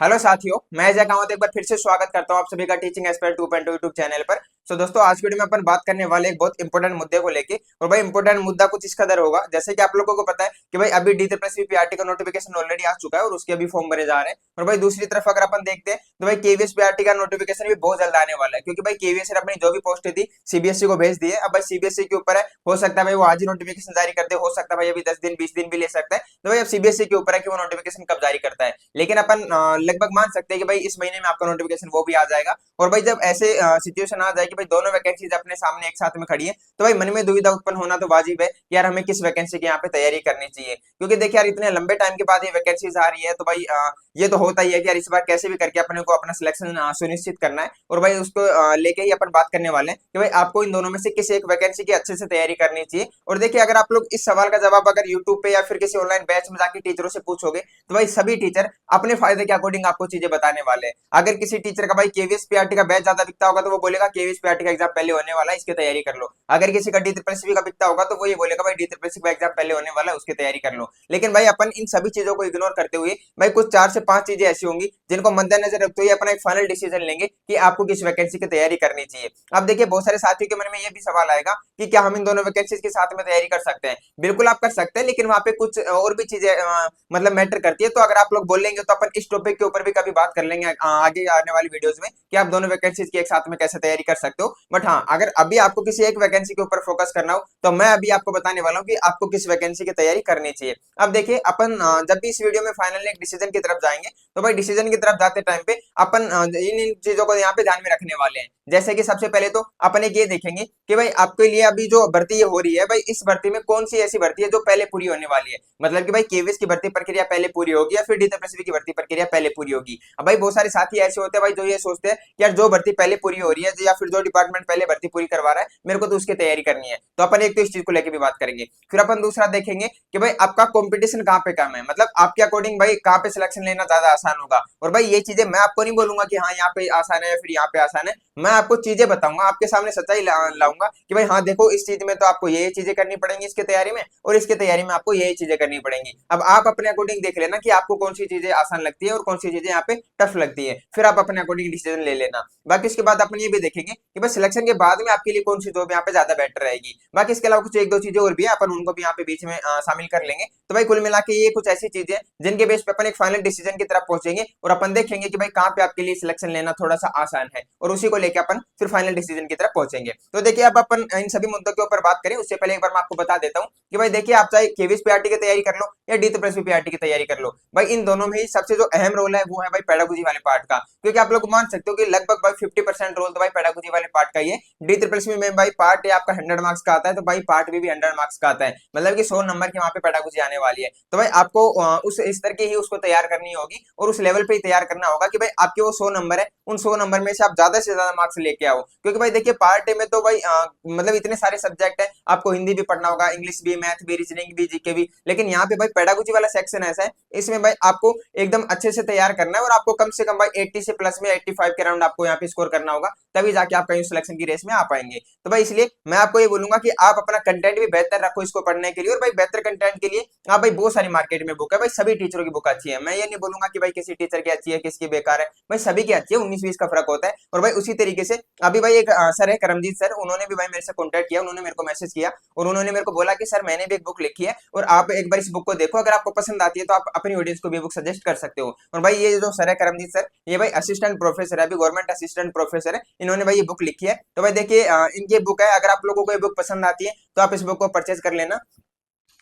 Hello साथियों, मैं जय कामत एक बार फिर से स्वागत करता हूं आप सभी का टीचिंग एक्सपर्ट 2.2 यूट्यूब चैनल पर। दोस्तों, आज की वीडियो में अपन बात करने वाले एक बहुत इंपॉर्टेंट मुद्दे को लेके। और भाई इंपॉर्टेंट मुद्दा कुछ इस कदर होगा, जैसे कि आप लोगों को पता है कि भाई अभी डी-पीआरटी का नोटिफिकेशन ऑलरेडी आ चुका है और उसके अभी फॉर्म भरे जा रहे हैं। और भाई दूसरी तरफ अगर अपन देखते हैं तो भाई केवीएस पीआरटी का नोटिफिकेशन भी बहुत जल्द आने वाला है, क्योंकि भाई केवीएस ने अपनी जो भी पोस्ट थी सीबीएसई को भेज दी है। अब भाई सीबीएसई के ऊपर है, हो सकता है भाई वो आज ही नोटिफिकेशन जारी कर दे, हो सकता है भाई अभी 10 दिन 20 दिन भी ले सकता है। तो भाई अब सीबीएसई के ऊपर है कि वो नोटिफिकेशन कब जारी करता है, लेकिन अपन लगभग मान सकते हैं कि भाई इस महीने में आपका नोटिफिकेशन वो भी आ जाएगा। और भाई जब ऐसे सिचुएशन आ जाए कि भाई दोनों वैकेंसीज अपने सामने एक साथ में खड़ी है, तो भाई मन में दुविधा उत्पन्न होना तो वाजिब है कि यार हमें किस वैकेंसी की यहाँ पे तैयारी करनी चाहिए। क्योंकि देखिए यार, इतने लंबे टाइम के बाद ये वैकेंसीज आ रही है, तो भाई ये तो होता ही है कि यार इस बार कैसे भी करके अपने को अपना सिलेक्शन सुनिश्चित करना है। और भाई उसको लेके ही अपन बात करने वाले हैं कि भाई आपको इन दोनों में से किसी एक वैकेंसी की अच्छे से तैयारी करनी चाहिए। और देखिए, अगर आप लोग इस सवाल का जवाब अगर यूट्यूब पे या फिर किसी ऑनलाइन बैच में जाके टीचरों से पूछोगे, तो भाई सभी टीचर अपने फायदे के अकॉर्डिंग आपको चीजें बताने वाले हैं। अगर किसी टीचर का भाई केवीएस पीआरटी का बैच ज्यादा बिकता होगा तो वो बोलेगा केवीएस पीआरटी का एग्जाम पहले होने वाला है, इसकी तैयारी कर लो। अगर किसी का डी का बिकता होगा तो वो ये बोलेगा भाई डी का एग्जाम पहले होने वाला है, उसकी तैयारी कर लो। लेकिन भाई अपन इन सभी चीजों को इग्नोर करते हुए भाई कुछ 4 से 5 चीजें ऐसी होंगी जिनको मद्देनजर रखते हुए अपना एक फाइनल डिसीजन लेंगे कि आपको किस वैकेंसी की तैयारी करनी चाहिए। अब देखिए, बहुत सारे साथियों के मन में ये भी सवाल आएगा कि क्या हम इन दोनों वैकेंसीज के साथ में तैयारी कर सकते हैं। बिल्कुल आप कर सकते हैं, लेकिन वहां पे कुछ और भी चीजें मतलब मैटर करती है। तो अगर आप लोग बोलेंगे तो अपन इस टॉपिक के ऊपर भी कभी बात कर लेंगे आगे आने वाली वीडियोस में कि आप दोनों वैकेंसीज की एक साथ में कैसे तैयारी कर सकते हो। बट हाँ, अगर अभी आपको किसी एक वैकेंसी के ऊपर फोकस करना हो तो मैं अभी आपको बताने वाला हूँ कि आपको किस वैकेंसी की तैयारी करनी चाहिए। अब देखिए, अपन जब भी इस वीडियो में फाइनली एक डिसीजन की तरफ जाएंगे, तो भाई डिसीजन की तरफ जाते टाइम पे अपन इन चीजों को यहाँ पे ध्यान में रखने वाले हैं। जैसे कि सबसे पहले तो अपन एक ये देखेंगे कि भाई आपके लिए अभी जो भर्ती ये हो रही है, भाई इस भर्ती में कौन सी ऐसी भर्ती है जो पहले पूरी होने वाली है। मतलब कि भाई केवीएस की भर्ती प्रक्रिया पहले पूरी होगी या फिर डी की भर्ती प्रक्रिया पहले पूरी होगी। अब भाई बहुत सारे साथी ऐसे होते हैं भाई जो ये सोचते हैं कि यार जो भर्ती पहले पूरी हो रही है या फिर जो डिपार्टमेंट पहले भर्ती पूरी करवा रहा है, मेरे को तो उसकी तैयारी करनी है। तो अपन एक तो इस चीज को लेकर भी बात करेंगे। फिर अपन दूसरा देखेंगे कि भाई आपका कंपटीशन कहाँ पे कम है, मतलब आपके अकॉर्डिंग भाई कहाँ पे सिलेक्शन लेना ज्यादा आसान होगा। और भाई ये चीजें मैं आपको नहीं बोलूंगा कि हाँ यहाँ पे आसान है या फिर यहाँ पे आसान है। मैं आपको चीजें बताऊंगा, आपके सामने सच्चाई लाऊंगा कि भाई हाँ देखो, इस चीज में तो आपको ये चीजें करनी पड़ेंगी इसकी तैयारी में, और इसकी तैयारी में आपको ये चीजें करनी पड़ेंगी। अब आप अपने अकॉर्डिंग देख लेना कि आपको कौन सी चीजें आसान लगती है और कौन सी चीजें यहाँ पे टफ लगती है, फिर आप अपने अकॉर्डिंग डिसीजन ले लेना। बाकी इसके बाद अपन ये भी देखेंगे कि भाई सिलेक्शन के बाद में आपके लिए कौन सी जॉब यहाँ पे ज्यादा बेटर रहेगी। बाकी इसके अलावा कुछ एक दो चीजें और भी है, अपन उनको भी यहाँ पे बीच में शामिल कर लेंगे। तो भाई कुल मिला के ये कुछ ऐसी चीजें जिनके बेस पे अपन एक फाइनल डिसीजन की तरफ पहुंचेंगे और अपन देखेंगे कि भाई कहाँ पे आपके लिए सिलेक्शन लेना थोड़ा सा आसान है, और उसी को लेकर अपन फिर फाइनल डिसीजन की तरफ पहुंचेंगे। तो देखिए, अब अपन इन सभी मुद्दों के ऊपर बात करें उससे पहले एक बार मैं आपको बता देता हूँ कि भाई देखिए, आप चाहे केवीएस पीआरटी की तैयारी कर लो या डी-पीआरटी की तैयारी कर लो, भाई इन दोनों में ही सबसे जो अहम रोल है वो है भाई पेडागोजी वाले पार्ट का। क्योंकि आप लोग मान सकते हो कि लगभग भाई 50% रोल तो भाई पेडागोजी वाले पार्ट का ही है। डी में भाई पार्ट ए आपका 100 मार्क्स का आता है, तो भाई पार्ट बी भी 100 मार्क्स का आता है, मतलब कि 100 नंबर की वहां पे पेडागोजी आने वाली है। तो भाई आपको उस इस तरह की ही उसको तैयार करनी होगी और उस लेवल पे ही तैयार करना होगा कि भाई आपके वो 100 नंबर है, उन 100 नंबर में से आप ज्यादा से ज्यादा मार्क्स लेके आओ। क्योंकि भाई देखिए, पार्ट ए में तो भाई मतलब इतने सारे सब्जेक्ट है, आपको हिंदी भी पढ़ना होगा, इंग्लिश भी, मैथ भी, रीजनिंग भी, जीके भी। लेकिन यहाँ पे भाई पेडागोजी वाला सेक्शन ऐसा है, इसमें भाई आपको एकदम अच्छे से तैयार करना है और आपको कम से कम भाई 80 से प्लस में 85 के राउंड आपको यहाँ पे स्कोर करना होगा, तभी जाके आप कहीं सिलेक्शन की रेस में आ पाएंगे। तो भाई इसलिए मैं आपको ये बोलूंगा कि आप अपना कंटेंट भी बेहतर रखो इसको पढ़ने के लिए। और भाई बेहतर कंटेंट के लिए आप भाई बहुत सारी मार्केट में बुक है, भाई सभी टीचरों की बुक अच्छी है। मैं ये नहीं बोलूंगा कि भाई किसी टीचर की अच्छी है किसकी बेकार है, भाई सभी की अच्छी है, 19-20 का फर्क होता है। और भाई उसी तरीके से अभी भाई एक सर है करमजीत सर, उन्होंने भी भाई मेरे से कॉन्टेक्ट किया, उन्होंने मेरे को मैसेज किया और उन्होंने मेरे को बोला कि सर मैंने भी एक बुक लिखी है और आप एक बार इस बुक को देखो, अगर आपको पसंद आती है तो आप अपनी ऑडियंस को भी बुक सजेस्ट कर सकते हो। और भाई ये जो सर है करमजीत सर, ये भाई असिस्टेंट प्रोफेसर है, अभी गवर्नमेंट असिस्टेंट प्रोफेसर है, इन्होंने भाई ये बुक लिखी है। तो भाई देखिए, इनकी बुक है, अगर आप लोगों को ये बुक पसंद आती है तो आप इस बुक को परचेज कर लेना।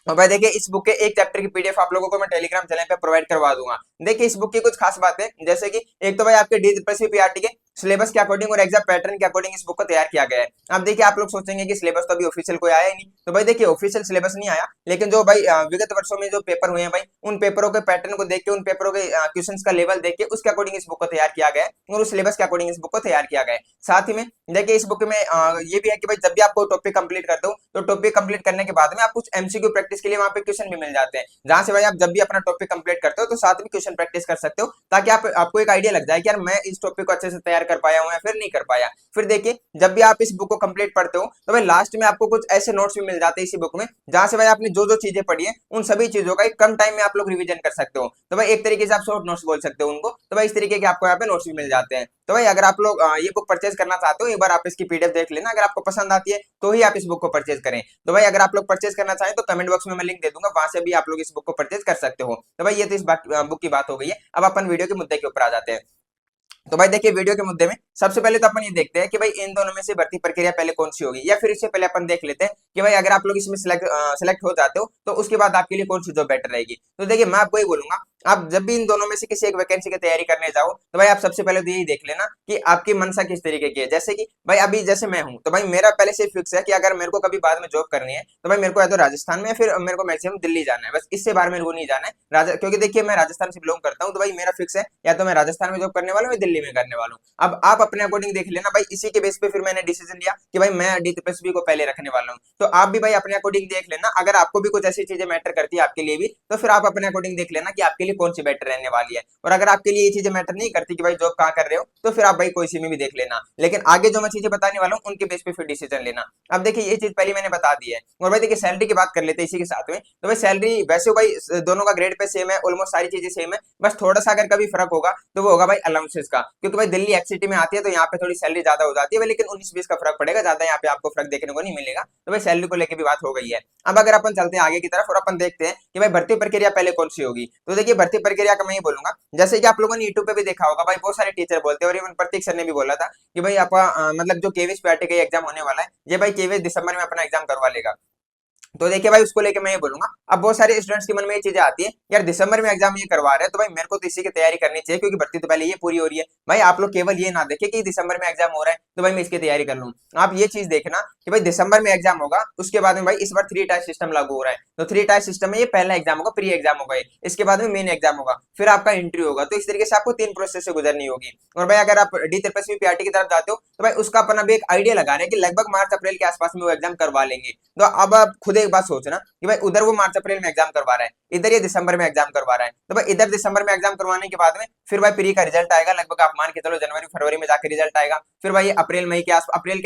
और भाई देखिए, इस बुक के एक चैप्टर की पीडीएफ आप लोगों को मैं टेलीग्राम चैनल पे प्रोवाइड करवा दूंगा। देखिए, इस बुक की कुछ खास बातें, जैसे कि एक तो भाई आपके डी-पीआरटी के सिलेबस के अकॉर्डिंग और एग्जाम पैटर्न के अकॉर्डिंग इस बुक को तैयार किया गया है। अब देखिए, आप लोग सोचेंगे कि सिलेबस तो अभी ऑफिशियल कोई आया ही नहीं, तो भाई देखिए ऑफिशियल सिलेबस नहीं आया, लेकिन जो भाई विगत वर्षों में जो पेपर हुए हैं भाई, उन पेपरों के पैटर्न को देख के, उन पेपरों के क्वेश्चंस का लेवल देख के उसके अकॉर्डिंग इस बुक को तैयार किया गया है और उस सिलेबस के अकॉर्डिंग इस बुक को तैयार किया गया है। साथ ही में देखिए, इस बुक में ये भी है कि भाई जब भी आपको टॉपिक कंप्लीट करते हो तो टॉपिक कंप्लीट करने के बाद में आप कुछ एमसीक्यू प्रैक्टिस के लिए वहां पे क्वेश्चन भी मिल जाते हैं, जहां से भाई आप जब भी अपना टॉपिक कंप्लीट करते हो तो साथ में क्वेश्चन प्रैक्टिस कर सकते हो, ताकि आपको एक आइडिया लग जाए कि यार मैं इस टॉपिक को अच्छे से तैयार कर पाया हूँ या फिर नहीं कर पाया। फिर देखिए, जब भी आप इस बुक को कंप्लीट पढ़ते हो तो भाई लास्ट में आपको कुछ ऐसे नोट्स भी मिल जाते हैं इसी बुक में, जहां से भाई आपने जो जो चीजें पढ़ी है उन सभी चीजों का एक कम टाइम में आप लोग रिवीजन कर सकते हो। तो भाई एक तरीके से आप शॉर्ट नोट्स बोल सकते हो उनको। तो भाई इस तरीके के आपको यहाँ पे नोट्स भी मिल जाते हैं। तो भाई अगर आप लोग ये बुक परचेज करना चाहते हो, एक बार आप इसकी पीडीएफ देख लेना, अगर आपको पसंद आती है तो ही आप इस बुक को परचेज करें। तो भाई अगर आप लोग परचेज करना चाहें तो कमेंट बॉक्स में मैं लिंक दे दूंगा, वहां से भी आप लोग इस बुक को परचेज कर सकते हो। तो भाई ये तो इस बुक की बात हो गई है। अब अपन वीडियो के मुद्दे के ऊपर आ जाते हैं। तो भाई देखिए, वीडियो के मुद्दे में सबसे पहले तो अपन ये देखते हैं कि भाई इन दोनों में से भर्ती प्रक्रिया पहले कौन सी होगी, या फिर इससे पहले अपन देख लेते हैं कि भाई अगर आप लोग इसमें सिलेक्ट हो जाते हो तो उसके बाद आपके लिए कौन सी जॉब बेटर रहेगी। तो देखिए, मैं आपको ये बोलूंगा, आप जब भी इन दोनों में से किसी एक वैकेंसी की तैयारी करने जाओ तो भाई आप सबसे पहले तो यही देख लेना कि आपकी मनसा किस तरीके की है। जैसे कि भाई अभी जैसे मैं हूं, तो भाई मेरा पहले से फिक्स है कि अगर मेरे को कभी बाद में जॉब करनी है तो भाई मेरे को या तो राजस्थान में, फिर मेरे को मैक्सिमम दिल्ली जाना है, बस इससे बाहर मेरे को नहीं जाना है। क्योंकि देखिए, मैं राजस्थान से बिलोंग करता हूँ, तो भाई मेरा फिक्स है या तो मैं राजस्थान में जॉब करने वाला हूँ या दिल्ली में करने वाला हूँ। अब आप अपने अकॉर्डिंग देख लेना भाई, इसी के बेस पे फिर मैंने डिसीजन लिया कि भाई मैं DTPSB को पहले रखने वाला हूँ। तो आप भी भाई अपने अकॉर्डिंग देख लेना, अगर आपको भी कुछ ऐसी चीजें मैटर करती है आपके लिए भी, तो फिर आप अपने अकॉर्डिंग देख लेना कि आपके लिए कौन सी बेटर रहने वाली है। और अगर आपके लिए ये चीजें मैटर नहीं करती कि भाई जॉब कहाँ कर रहे हो, तो फिर आप भाई कोई सी में भी देख लेना। लेकिन आगे जो मैं चीजें बताने वाला हूँ उनके बेस पे फिर डिसीजन लेना। अब देखिए, ये चीज पहले मैंने बता दी है। और भाई देखिए, सैलरी की बात कर लेते हैं इसी के साथ में। तो भाई सैलरी वैसे भाई दोनों का ग्रेड पे सेम है, ऑलमोस्ट सारी चीजें सेम है। बस थोड़ा सा अगर कभी फर्क होगा तो वो होगा भाई अलाउंसेस का, क्योंकि भाई दिल्ली एक्सिटी में आती है तो यहाँ पे थोड़ी सैलरी ज्यादा हो जाती है, लेकिन 19-20 का फर्क पड़ेगा, ज्यादा यहाँ पे आपको फर्क देखने को नहीं मिलेगा। तो भाई सैलरी को लेकर भी बात हो गई है। अब अगर अपन चलते हैं आगे की तरफ और अपन देखते हैं कि भाई भर्ती प्रक्रिया पहले कौन सी होगी। तो देखिए, भर्ती प्रक्रिया का मैं ये बोलूंगा, जैसे कि आप लोगों ने यूट्यूब पे भी देखा होगा भाई, बहुत सारे टीचर बोलते हैं, और इवन प्रतीक सर ने भी बोला था कि भाई आपका मतलब जो केवीएस पीआरटी का एग्जाम होने वाला है, ये भाई केवीएस दिसंबर में अपना एग्जाम करवा लेगा। तो देखिए भाई, उसको लेके मैं ये बोलूंगा, अब बहुत सारे स्टूडेंट्स के मन में ये चीजें आती है, यार दिसंबर में एग्जाम ये करवा रहे हैं तो भाई मेरे को तो इसी की तैयारी करनी चाहिए, क्योंकि भर्ती तो पहले ये पूरी हो रही है। भाई आप लोग केवल ये ना देखे कि दिसंबर में एग्जाम हो रहा है तो भाई मैं इसकी तैयारी कर लूँ। आप ये चीज देखना कि भाई दिसंबर में एग्जाम होगा, उसके बाद में भाई इस बार 3 टायर सिस्टम लागू हो रहा है। तो 3 टायर सिस्टम में ये पहला एग्जाम होगा, प्री एग्जाम होगा, इसके बाद में मेन एग्जाम होगा, फिर आपका इंटरव्यू होगा। तो इस तरीके से आपको 3 प्रोसेस से गुजरनी होगी। और भाई अगर आप DTPSB पीआरटी की तरफ जाते हो तो भाई उसका अपना भी एक आइडिया लगा रहे हैं कि लगभग मार्च अप्रैल के आसपास में वो एग्जाम करवा लेंगे। तो अब आप खुद एक बात सोचना कि भाई उधर वो मार्च अप्रैल में एग्जाम करवा रहा है, इधर ये दिसंबर में एग्जाम करवा रहा है। तो भाई इधर दिसंबर में एग्जाम करवाने के बाद में फिर भाई प्री का रिजल्ट आएगा, लगभग आप मान के चलो जनवरी फरवरी में जाकर रिजल्ट आएगा। फिर भाई अप्रैल के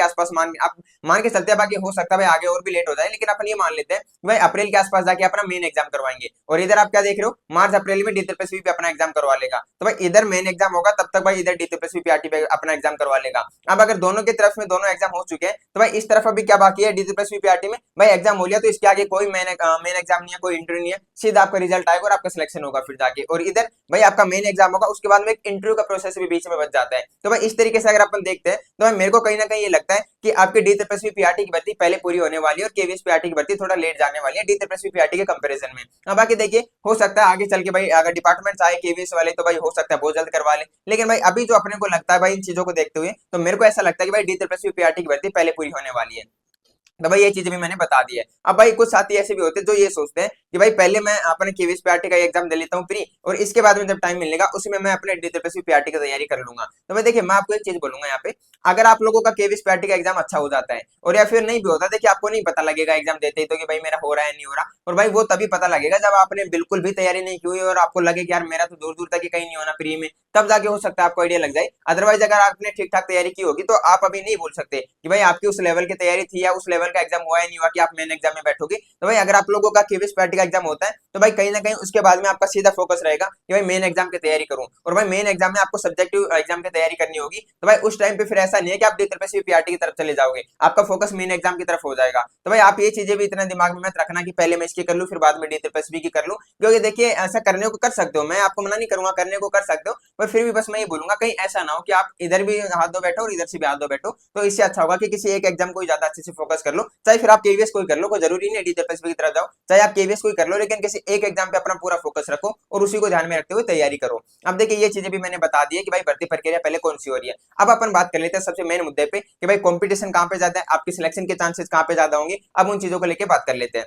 आसपास मान के चलते हैं। बाकी हो सकता है भाई आगे और भी लेट हो जाए, लेकिन अपन ये मान लेते हैं कि भाई अप्रैल के आसपास जाके अपना मेन एग्जाम करवाएंगे। और इधर आप क्या देख रहे हो, मार्च अप्रैल में DTPSB पे अपना एग्जाम करवा लेगा। तो भाई इधर मेन एग्जाम होगा, तब तक भाई इधर DTPSB पीआरटी पे अपना एग्जाम करवा लेगा। अब अगर दोनों की तरफ में दोनों एग्जाम हो चुके हैं तो भाई इस तरफ अभी क्या बाकी है, DTPSB पीआरटी में भाई एग्जाम हो लिया, तो इसके आगे कोई मेन एग्जाम नहीं है, कोई इंटरव्यू नहीं है, सीधा आपका रिजल्ट आएगा और आपका सिलेक्शन होगा फिर जाके। और इधर भाई आपका मेन एग्जाम होगा, उसके बाद में एक इंटरव्यू का प्रोसेस भी बीच में बच जाता है। तो भाई इस तरीके से अगर अपन देखते हैं तो भाई मेरे को कहीं ना कहीं ये लगता है कि आपकी DTPSB पीआरटी की भर्ती पहले पूरी होने वाली है और केवीएस पीआरटी की भर्ती थोड़ा लेट जाने वाली है DTPSB पीआरटी के कंपैरिजन में। अब बाकी देखिए, हो सकता है आगे चल के भाई अगर डिपार्टमेंट आए केवीएस वाले तो भाई हो सकता है बहुत जल्द करवा ले, लेकिन भाई अभी जो अपने को लगता है भाई इन चीजों को देखते हुए, तो मेरे को ऐसा लगता है कि भाई DTPSB पीआरटी की भर्ती पहले पूरी होने वाली है। तो भाई ये चीजें भी मैंने बता दी है। अब भाई कुछ साथी ऐसे भी होते हैं जो ये सोचते हैं कि भाई पहले मैं अपने केवीएस पीआरटी का एग्जाम दे लेता हूँ प्री, और इसके बाद में जब टाइम मिलेगा उसमें मैं अपने DTPSB पीआरटी की तैयारी कर लूंगा। तो भाई देखिए, मैं आपको एक चीज बोलूंगा यहाँ पे, अगर आप लोगों का केवीएस पीआरटी का एग्जाम अच्छा हो जाता है और या फिर नहीं भी होता, देखिए आपको नहीं पता लगेगा एग्जाम देते ही तो कि भाई मेरा हो रहा है नहीं हो रहा। और भाई वो तभी पता लगेगा जब आपने बिल्कुल भी तैयारी नहीं की हुई और आपको लगे कि यार मेरा तो दूर दूर तक ही कहीं नहीं होना प्री में, तब जाके हो सकता है आपको आइडिया लग जाए। अदरवाइज अगर आपने ठीक ठाक तैयारी की होगी तो आप अभी नहीं बोल सकते कि भाई आपकी उस लेवल की तैयारी थी या उस लेवल का एग्जाम हुआ या नहीं हुआ कि आप मेन एग्जाम में बैठोगे। तो भाई अगर आप लोगों का केवीएस पीआरटी का एग्जाम होता है तो भाई कहीं ना कहीं उसके बाद में आपका सीधा फोकस रहेगा कि भाई मेन एग्जाम की तैयारी करूं। और भाई मेन एग्जाम में आपको सब्जेक्टिव एग्जाम की तैयारी करनी होगी, तो भाई उस टाइम पे फिर ऐसा नहीं है कि आप DTPSB पीआरटी की तरफ चले जाओगे, आपका फोकस मेन एग्जाम की तरफ हो जाएगा। तो भाई आप ये चीजें भी इतना दिमाग में मत रखना कि पहले मैं इसकी कर लूं फिर बाद में DTPSB की कर लूं, क्योंकि देखिए ऐसा करने को कर सकते हो, मैं आपको मना नहीं करूंगा, करने को कर सकते हो, पर फिर भी बस मैं ये बोलूंगा कहीं ऐसा ना हो कि आप इधर भी हाथ दो बैठो और इधर से भी हाथ दो बैठो। तो इससे अच्छा होगा कि किसी एक एग्जाम को ज्यादा अच्छे से फोकस कर लो, चाहे फिर आप केवीएस कोई कर लो, कोई जरूरी नहीं DTPSB की तरफ जाओ, चाहे आप केवीएस कोई कर लो, लेकिन किसी एक एग्जाम पे अपना पूरा फोकस रखो और उसी को ध्यान में रखते हुए तैयारी करो। अब देखिए, ये चीजें भी मैंने बता दी है कि भाई भर्ती प्रक्रिया पहले कौन सी हो रही है। अब अपन बात कर लेते हैं सबसे मेन मुद्दे पे कि भाई कंपटीशन कहां पे ज्यादा है, आपकी सिलेक्शन के चांसेस कहां पे ज्यादा होंगे। अब उन चीजों को लेकर बात कर लेते हैं।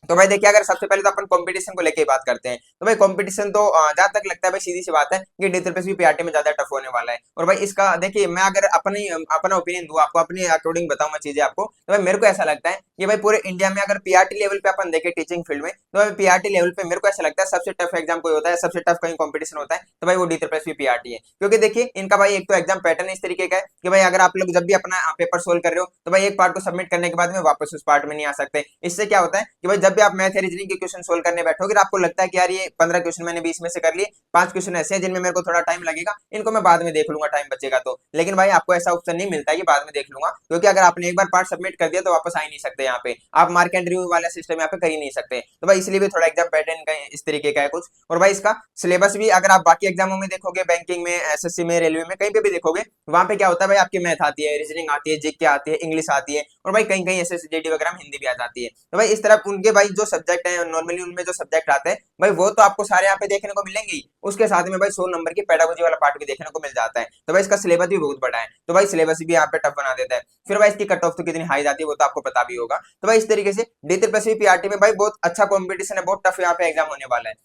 तो भाई देखिए, अगर सबसे पहले तो अपन कंपटीशन को लेके ही बात करते हैं, तो भाई कंपटीशन तो जहां तक लगता है भाई सीधी सी बात है कि डी ट्रिपल एस पीआरटी में ज्यादा टफ होने वाला है। और भाई इसका देखिए, मैं अगर अपना ओपिनियन दूं आपको, अपने अकॉर्डिंग बताऊं मैं चीजें आपको, तो भाई मेरे को ऐसा लगता है कि भाई पूरे इंडिया में अगर पीआरटी लेवल पे अपन देखें टीचिंग फील्ड में, तो भाई पीआरटी लेवल पे मेरे को ऐसा लगता है सबसे टफ एग्जाम कोई होता है, सबसे टफ कहीं कॉम्पिटिशन होता है, तो भाई वो डी ट्रिपल एस पीआरटी है। क्योंकि देखिए इनका भाई एक तो एग्जाम पैटर्न इस तरीके का है कि भाई अगर आप लोग जब भी अपना पेपर सोल्व कर रहे हो, तो भाई एक पार्ट को सबमिट करने के बाद में वापस उस पार्ट में नहीं आ सकते। इससे क्या होता है कि भाई जब भी आप मैथ या रीजनिंग के क्वेश्चन सोल्व करने बैठोगे, तो आपको लगता है कि यार ये 15 क्वेश्चन मैंने 20 में से कर लिए, 5 क्वेश्चन ऐसे हैं जिनमें मेरे को थोड़ा टाइम लगेगा, इनको मैं बाद में देख लूंगा, टाइम बचेगा तो। लेकिन भाई आपको ऐसा ऑप्शन नहीं मिलता है कि बाद में देख लूंगा, क्योंकि अगर आपने एक बार पार्ट सबमिट कर दिया तो वापस आ ही नहीं सकते, यहाँ पे आप मार्क एंड रिव्यू वाला सिस्टम यहाँ पे कर ही नहीं सकते। तो भाई इसलिए भी थोड़ा एग्जाम पैटर्न का इस तरीके का है कुछ। और भाई इसका सिलेबस भी अगर आप बाकी एग्जामों में देखोगे, बैंकिंग में, एसएससी में, रेलवे में, कहीं पे भी देखोगे, वहां पे क्या होता है भाई, आपकी मैथ आती है, रीजनिंग आती है, जीके आती है, इंग्लिश आती है, और भाई कहीं कहीं एसएससी वगैरह में हिंदी भी आ जाती है। तो भाई इस तरह उनके भाई जो सब्जेक्ट है नॉर्मली, उनमें जो सब्जेक्ट आते हैं भाई वो तो आपको सारे यहाँ पे देखने को मिलेंगे ही, उसके साथ में भाई 100 नंबर की पेडागोजी वाला पार्ट भी देखने को मिल जाता है। तो भाई इसका सिलेबस भी बहुत बड़ा है, तो भाई सिलेबस भी यहाँ पे टफ बना देता है। फिर भाई इसकी कट ऑफ तो कितनी हाई जाती है वो तो आपको पता भी होगा। तो भाई इस तरीके से डी ट्रिपल एस पीआरटी में भाई बहुत अच्छा कॉम्पिटिशन है, बहुत टफ यहाँ पे एग्जाम होने वाला है।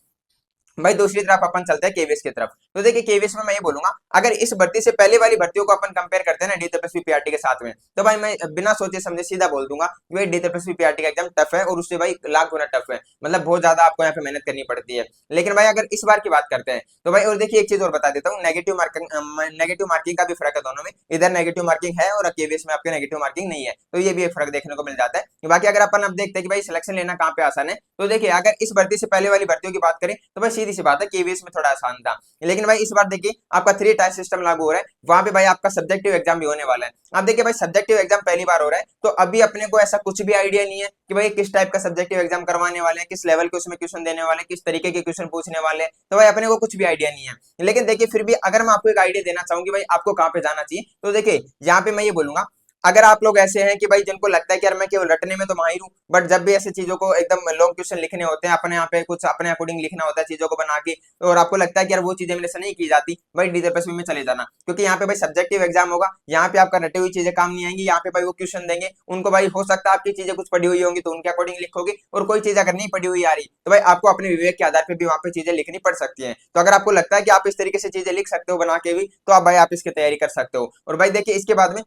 भाई दूसरी तरफ अपन चलते हैं केवीएस की तरफ। तो देखिए केवीएस में मैं ये बोलूंगा, अगर इस भर्ती से पहले वाली भर्तियों को अपन कंपेयर करते हैं ना डीटीपीएससी पीआरटी के साथ में, तो भाई मैं बिना सोचे समझे सीधा बोल दूंगा कि भाई डीटीपीएससी पीआरटी का एग्जाम टफ है, और उससे भाई लाख गुना टफ है, मतलब बहुत ज्यादा आपको यहाँ पे मेहनत करनी पड़ती है। लेकिन भाई अगर इस बार की बात करते हैं, तो भाई और देखिए एक चीज और बता देता हूँ, नेगेटिव मार्किंग का भी फर्क है दोनों में, इधर नेगेटिव मार्किंग है और केवीएस में आपके नेगेटिव मार्किंग नहीं है, तो ये भी एक फर्क देखने को मिल जाता है। बाकी अगर अपन अब देखते हैं कि भाई सिलेक्शन लेना कहाँ पे आसान है, तो देखिए अगर इस भर्ती से पहले वाली भर्तियों की बात करें, तो भाई सीधी सी बात है केवीएस में थोड़ा आसान था। लेकिन भाई इस बार देखिए आपका 3 टायर सिस्टम लागू हो रहा है, वहां पे भाई आपका सब्जेक्टिव एग्जाम भी होने वाला है। आप देखिए भाई सब्जेक्टिव एग्जाम पहली बार हो रहा है, तो अभी अपने को ऐसा कुछ भी आइडिया नहीं है कि भाई किस टाइप का सब्जेक्टिव एग्जाम करवाने वाले हैं, किस लेवल के उसमें क्वेश्चन देने वाले हैं, किस तरीके के क्वेश्चन पूछने वाले हैं, तो भाई अपने को कुछ भी आइडिया नहीं है। लेकिन देखिए फिर भी अगर मैं आपको एक आइडिया देना चाहूँ कि भाई आपको कहाँ पे जाना चाहिए, तो देखिए यहाँ पे मैं ये बोलूंगा, अगर आप लोग ऐसे हैं कि भाई जिनको लगता है कि यार मैं केवल रटने में तो माहिर हूँ, बट जब भी ऐसी चीजों को एकदम लॉन्ग क्वेश्चन लिखने होते हैं, अपने यहाँ पे कुछ अपने अकॉर्डिंग लिखना होता है चीजों को बना के, और आपको लगता है कि यार वो चीजें मेरे से नहीं की जाती, भाई डीजरपीएससी में चले जाना, क्योंकि यहाँ पे भाई सब्जेक्टिव एग्जाम होगा, यहाँ पे आपका रटे हुई चीजें काम नहीं आएंगी, यहाँ पे भाई वो क्वेश्चन देंगे, उनको भाई हो सकता है आपकी चीजें कुछ पढ़ी हुई होंगी तो उनके अकॉर्डिंग लिखोगे, और कोई चीज अगर नहीं पढ़ी हुई आ रही तो भाई आपको अपने विवेक के आधार पर भी वहां पे चीजें लिखनी पड़ सकती है। तो अगर आपको लगता है कि आप इस तरीके से चीजें लिख सकते हो बना के भी, तो आप भाई आप इसकी तैयारी कर सकते हो। और भाई देखिए इसके बाद में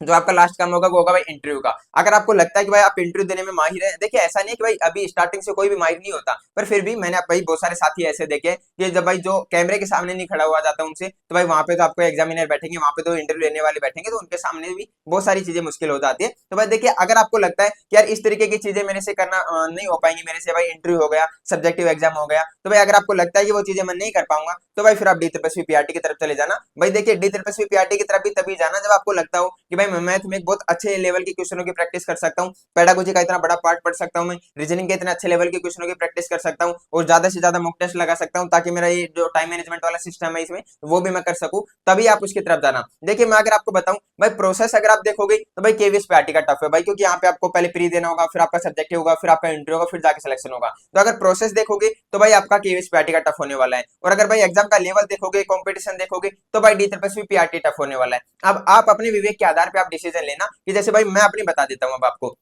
जो आपका लास्ट काम होगा वो होगा भाई इंटरव्यू का। अगर आपको लगता है कि भाई आप इंटरव्यू देने में माहिर है, देखिए ऐसा नहीं है कि भाई अभी स्टार्टिंग से कोई भी माहिर नहीं होता, पर फिर भी मैंने भाई बहुत सारे साथी ऐसे देखे कि जब भाई जो कैमरे के सामने नहीं खड़ा हुआ जाता उनसे, तो भाई वहां पे तो आपको एग्जामिनर बैठेंगे, वहां पे तो इंटरव्यू लेने वाले बैठेंगे, तो उनके सामने भी बहुत सारी चीजें मुश्किल हो जाती है। तो भाई देखिए अगर आपको लगता है कि यार इस तरीके की चीजें मेरे से करना नहीं हो पाएंगी, मेरे से भाई इंटरव्यू हो गया, सब्जेक्टिव एग्जाम हो गया, तो भाई अगर आपको लगता है कि वो चीजें मैं नहीं कर पाऊंगा, तो भाई फिर आप डी ट्रिपल पीआरटी की तरफ चले जाना। भाई देखिए डी ट्रिपल पीआरटी की तरफ भी तभी जाना जब आपको लगता हो कि भाई मैं मैथ में बहुत अच्छे लेवल के क्वेश्चनों की प्रैक्टिस कर सकता हूँ, पेडागोजी का इतना बड़ा पार्ट पढ़ सकता हूँ, मैं रीजनिंग के इतने अच्छे लेवल के क्वेश्चनों की प्रैक्टिस कर सकता हूँ, और ज्यादा से ज्यादा मॉक टेस्ट लगा सकता हूँ, ताकि मेरा ये जो टाइम मैनेजमेंट वाला सिस्टम है इसमें वो भी मैं कर सकूँ, तभी आप उसकी तरफ जाना। देखिए मैं अगर आपको बताऊं भाई प्रोसेस अगर आप देखोगे, तो भाई केवीएस पीआरटी का टफ है भाई, क्योंकि यहाँ पे आपको पहले प्री देना होगा, फिर आपका सब्जेक्टिव होगा, फिर आपका इंटरव्यू होगा, फिर जाके सिलेक्शन होगा। तो अगर प्रोसेस देखोगे तो भाई आपका केवीएस पीआरटी का टफ होने वाला है। और अगर भाई एग्जाम का लेवल देखोगे, कॉम्पिटिशन देखोगे, तो भाई डी ट्रिपल पीआरटी टफ होने वाला है। अब आप अपने विवेक के आधार पर आप डिसीजन लेना कि जैसे भाई मैं अपनी बता देता हूँ अब आपको।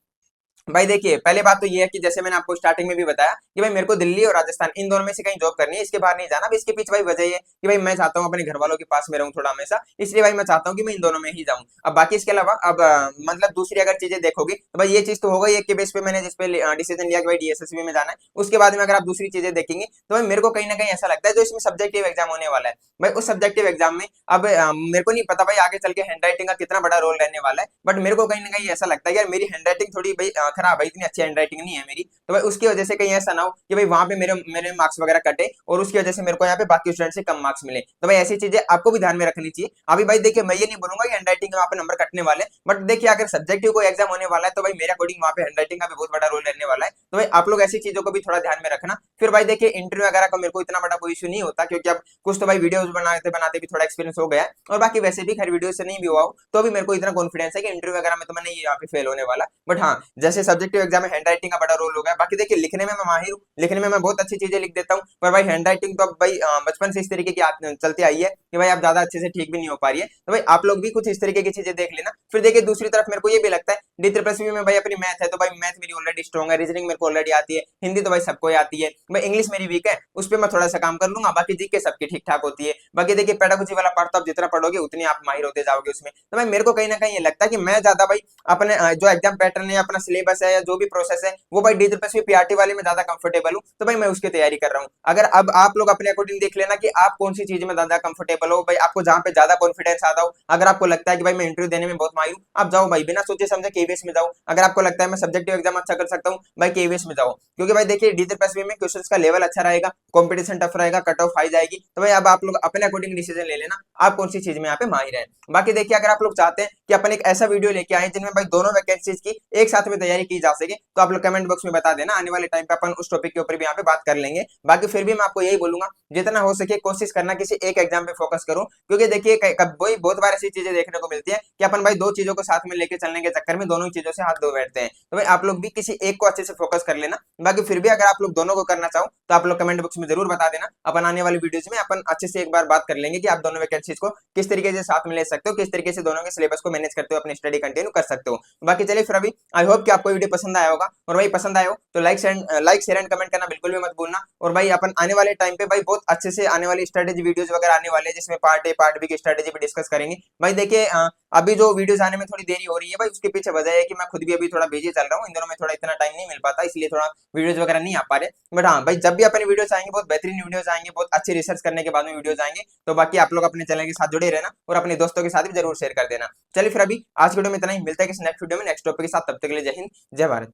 भाई देखिए पहले बात तो ये है कि जैसे मैंने आपको स्टार्टिंग में भी बताया कि भाई मेरे को दिल्ली और राजस्थान इन दोनों में से कहीं जॉब करनी है, इसके बाहर नहीं जाना। अब इसके पीछे भाई वजह ये है कि भाई मैं चाहता हूँ अपने घर वालों के पास में रहूं थोड़ा हमेशा, इसलिए भाई मैं चाहता हूँ कि मैं इन दोनों में ही जाऊं। अब बाकी इसके अलावा अब मतलब दूसरी अगर चीजें देखोगे, तो भाई ये चीज तो होगा एक के बेस पे मैंने जिस पे डिसीजन लिया कि भाई डीएसएसबी में जाना है। उसके बाद में अगर आप दूसरी चीजें देखेंगे, तो भाई मेरे को कहीं ना कहीं ऐसा लगता है जो इसमें सब्जेक्टिव एग्जाम होने वाला है, भाई उस सब्जेक्टिव एग्जाम में अब मेरे को नहीं पता भाई आगे चल के हैंड राइटिंग का कितना बड़ा रोल रहने वाला है, बट मेरे को कहीं ना कहीं ऐसा लगता है यार मेरी हैंड राइटिंग थोड़ी भाई खराब है, इतनी अच्छी हैंड राइटिंग नहीं है मेरी, तो भाई उसकी वजह से कहीं ऐसा ना हो कि भाई वहां पे मेरे मेरे मार्क्स वगैरह कटे और उसकी वजह से मेरे को यहाँ पे बाकी स्टूडेंट से कम मार्क्स मिले। तो भाई ऐसी चीजें आपको भी ध्यान में रखनी चाहिए। अभी भाई देखिए मैं ये नहीं बोलूंगा कि हैंड राइटिंग में वहाँ पे नंबर कटने वाले, बट देखिए अगर सब्जेक्टिव को एग्जाम होने वाला है, तो भाई मेरे अकॉर्डिंग वहाँ पे हैंड राइटिंग का भी बहुत बड़ा रोल रहने वाला है। तो भाई आप लोग ऐसी चीजों को भी थोड़ा ध्यान में रखना। फिर भाई देखिए इंटरव्यू वगैरह का मेरे को इतना बड़ा कोई इशू नहीं होता, क्योंकि अब कुछ तो भाई वीडियोस बनाते बनाते भी थोड़ा एक्सपीरियंस हो गया है, और बाकी वैसे भी खैर वीडियो से नहीं भी हुआ हो, तो भी मेरे को इतना कॉन्फिडेंस है कि इंटरव्यू वगैरह में तो मैं नहीं यहाँ पे फेल होने वाला। बट हाँ जैसे सब्जेक्टिव एग्जाम में हैंड राइटिंग का बड़ा रोल होगा। बाकी देखिए लिखने में मैं माहिर हूँ, लिखने में मैं बहुत अच्छी चीजें लिख देता हूँ, पर भाई हैंड राइटिंग तो अब भाई बचपन से इस तरीके की चलती आई है कि भाई आप ज्यादा अच्छे से ठीक भी नहीं हो पा रही है। तो भाई आप लोग भी कुछ इस तरीके की चीजें देख लेना। फिर देखिए दूसरी तरफ मेरे को ये भी लगता है D++ में भाई अपनी मैथ है, तो भाई मैथ मेरी ऑलरेडी स्ट्रॉग है, रीजनिंग मेरे को ऑलरेडी आती है, हिंदी तो भाई सबको ही आती है, भाई इंग्लिश मेरी वीक है, उस पर मैं थोड़ा सा काम कर लूंगा। बाकी जीके सबकी ठीक ठाक होती है। बाकी देखिए पेडागोजी वाला पार्ट तो आप जितना पढ़ोगे उतनी आप माहिर होते जाओगे उसमें। तो भाई मेरे को कहीं ना कहीं ये लगता है कि मैं ज्यादा भाई अपने जो एग्जाम पैटर्न है, अपना सिलेबस है या जो भी प्रोसेस है, वो भाई D++ पीआरटी वाले में ज्यादा कंफर्टेबल हूँ, तो भाई मैं उसकी तैयारी कर रहा हूँ। अगर अब आप लोग अपने अकॉर्डिंग देख लेना कि आप कौन सी चीज में ज्यादा कंफर्टेबल हो, भाई आपको जहां पे ज्यादा कॉन्फिडेंस आता हो। अगर आपको लगता है कि भाई मैं इंटरव्यू देने में बहुत माहिर हूँ, आप जाओ भाई बिना सोचे समझे केवीएस में जाओ। अगर आपको लगता है मैं सब्जेक्टिव एग्जाम अच्छा कर सकता हूँ, भाई केवीएस में जाओ, क्योंकि भाई देखिए D++ में क्वेश्चंस का लेवल अच्छा रहेगा, कंपटीशन टफ रहेगा, कट ऑफ हाई जाएगी। तो भाई अब आप लोग अपने अकॉर्डिंग डिसीजन ले लेना आप कौन सी चीज में यहाँ पे माहिर है। बाकी देखिए अगर आप लोग चाहते हैं कि अपन एक ऐसा वीडियो लेके आए जिनमें भाई दोनों वैकेंसीज की एक साथ में तैयारी की जा सके, तो आप लोग कमेंट बॉक्स में बता देना, आने वाले टाइम पे अपन उस टॉपिक के ऊपर भी यहाँ पे बात कर लेंगे। बाकी फिर भी मैं आपको यही बोलूंगा जितना हो सके कोशिश करना किसी एक एग्जाम पे फोकस करो, क्योंकि देखिए वही बहुत बार ऐसी चीजें देखने को मिलती है कि अपन भाई दो चीजों को साथ में लेके चलने के चक्कर में दोनों ही चीजों से हाथ धो बैठते हैं। तो भाई आप लोग भी किसी एक को अच्छे से फोकस कर लेना। बाकी फिर भी अगर आप लोग दोनों को करना चाहो तो आप लोग कमेंट बॉक्स में जरूर बता देना, अपन आने वाली वीडियोज में अपन अच्छे से एक बार बात कर लेंगे कि आप दोनों वैकेंसीज को किस तरीके से साथ में ले सकते हो, किस तरीके से दोनों के सिलेबस को मैनेज करते हो अपनी स्टडी कंटिन्यू कर सकते हो। बाकी चलिए फिर अभी आई होप कि आपको वीडियो पसंद आया होगा, और भाई पसंद आया हो तो लाइक शेयर एंड कमेंट करना बिल्कुल भी मत भूलना। और भाई अपन आने वाले टाइम पे भाई बहुत अच्छे से आने वाली स्ट्रेटेजी वीडियोज वगैरह आने वाले हैं, जिसमें पार्ट ए पार्ट बी की स्ट्रेटेजी भी डिस्कस करेंगे। भाई देखिए अभी जो वीडियोस आने में थोड़ी देरी हो रही है भाई, उसके पीछे वजह है कि मैं खुद भी अभी थोड़ा बिजी चल रहा हूँ, इन दिनों में थोड़ा इतना टाइम नहीं मिल पाता, इसलिए थोड़ा वीडियोस वगैरह नहीं आ पा रहे। बट हाँ भाई जब भी अपने वीडियोस आएंगे बहुत बेहतरीन वीडियोस आएंगे, बहुत अच्छी रिसर्च करने के बाद में वीडियोस आएंगे। तो बाकी आप लोग अपने चैनल के साथ जुड़े रहना और अपने दोस्तों के साथ भी जरूर शेयर कर देना। चलिए फिर अभी आज वीडियो में इतना ही, मिलता है किसी नेक्स्ट वीडियो में नेक्स्ट टॉपिक के साथ, तब तक के लिए जय हिंद जय भारत।